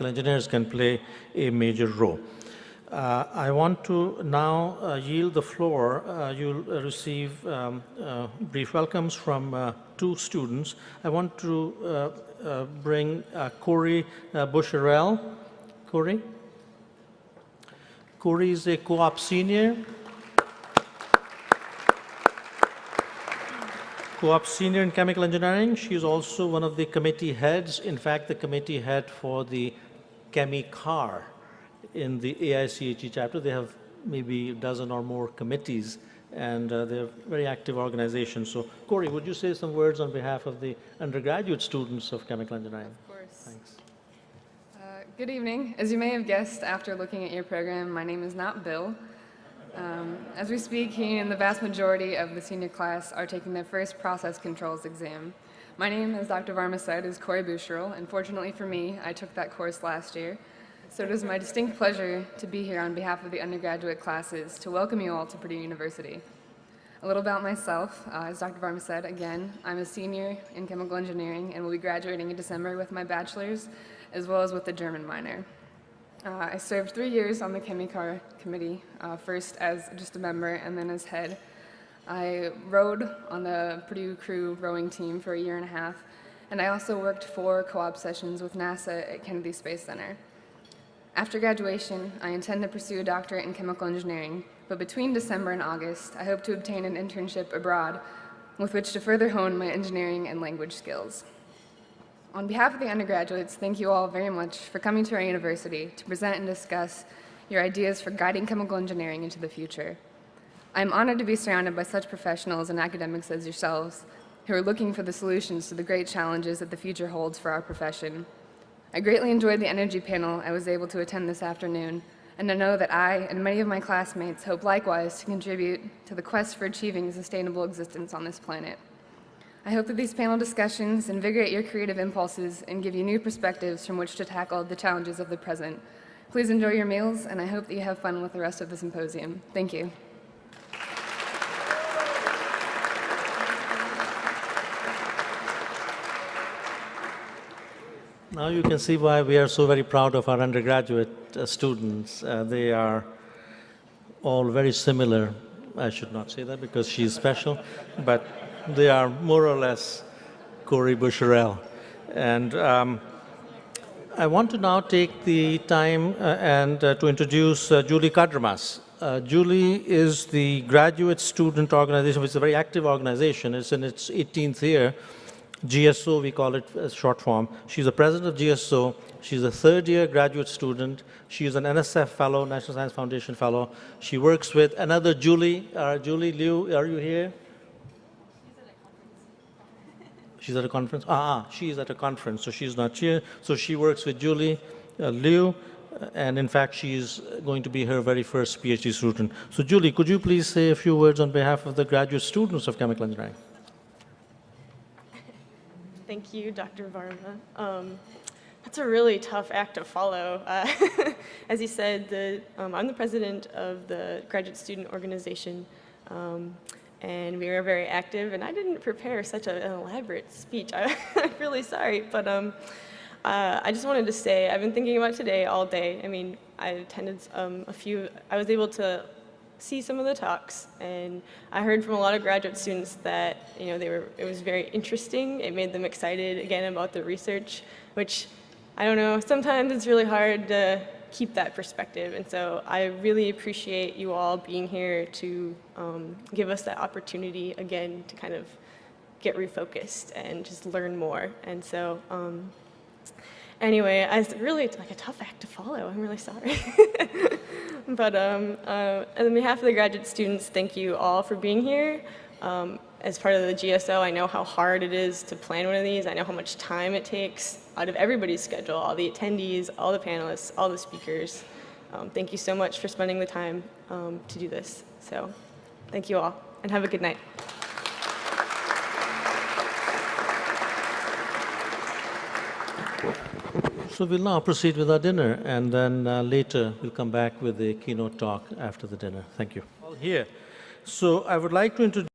engineers can play a major role. I want to now yield the floor. You'll receive brief welcomes from two students. I want to bring Cori Bucherl. Cori? Cori is a co-op senior. Co-op senior in chemical engineering. She is also one of the committee heads. In fact, the committee head for the ChemiCar in the AICHE chapter. They have maybe a dozen or more committees, and they're a very active organization. So, Cori, would you say some words on behalf of the undergraduate students of chemical engineering? Of course. Thanks. Good evening. As you may have guessed after looking at your program, my name is not Bill. As we speak, he and the vast majority of the senior class are taking their first process controls exam. My name, as Dr. Varma said, is Cori Bucherl, and fortunately for me, I took that course last year. So it is my distinct pleasure to be here on behalf of the undergraduate classes to welcome you all to Purdue University. A little about myself, as Dr. Varma said, again, I'm a senior in chemical engineering and will be graduating in December with my bachelor's as well as with the German minor. I served 3 years on the ChemiCar committee, first as just a member and then as head. I rowed on the Purdue crew rowing team for 1.5 years, and I also worked 4 co-op sessions with NASA at Kennedy Space Center. After graduation, I intend to pursue a doctorate in chemical engineering, but between December and August, I hope to obtain an internship abroad with which to further hone my engineering and language skills. On behalf of the undergraduates, thank you all very much for coming to our university to present and discuss your ideas for guiding chemical engineering into the future. I am honored to be surrounded by such professionals and academics as yourselves who are looking for the solutions to the great challenges that the future holds for our profession. I greatly enjoyed the energy panel I was able to attend this afternoon, and I know that I and many of my classmates hope likewise to contribute to the quest for achieving a sustainable existence on this planet. I hope that these panel discussions invigorate your creative impulses and give you new perspectives from which to tackle the challenges of the present. Please enjoy your meals, and I hope that you have fun with the rest of the symposium. Thank you. Now you can see why we are so very proud of our undergraduate students. They are all very similar. I should not say that because she's special, but they are more or less Cori Bucherl. And I want to now take the time and to introduce Julie Kadramas. Julie is the graduate student organization, which is a very active organization. It's in its 18th year. GSO, we call it as short form. She's the president of GSO. She's a third-year graduate student. She's an NSF fellow, National Science Foundation fellow. She works with another Julie. Julie Liu, are you here? She's at a conference? She's at a conference, so she's not here. So she works with Julie Liu, and in fact, she's going to be her very first PhD student. So Julie, could you please say a few words on behalf of the graduate students of chemical engineering? Thank you, Dr. Varma. That's a really tough act to follow. As you said, I'm the president of the graduate student organization, and we are very active, and I didn't prepare such an elaborate speech. I'm really sorry, but I just wanted to say, I've been thinking about today all day. I mean, I attended I was able to see some of the talks, and I heard from a lot of graduate students that it was very interesting. It made them excited again about the research, which I don't know, sometimes it's really hard to keep that perspective, and so I really appreciate you all being here to give us that opportunity again to kind of get refocused and just learn more. And so anyway, it's really like a tough act to follow. I'm really sorry. But on behalf of the graduate students, thank you all for being here. As part of the GSO, I know how hard it is to plan one of these. I know how much time it takes out of everybody's schedule, all the attendees, all the panelists, all the speakers. Thank you so much for spending the time to do this. So thank you all, and have a good night. So we'll now proceed with our dinner, and then later we'll come back with the keynote talk after the dinner. Thank you. All here. So I would like to introduce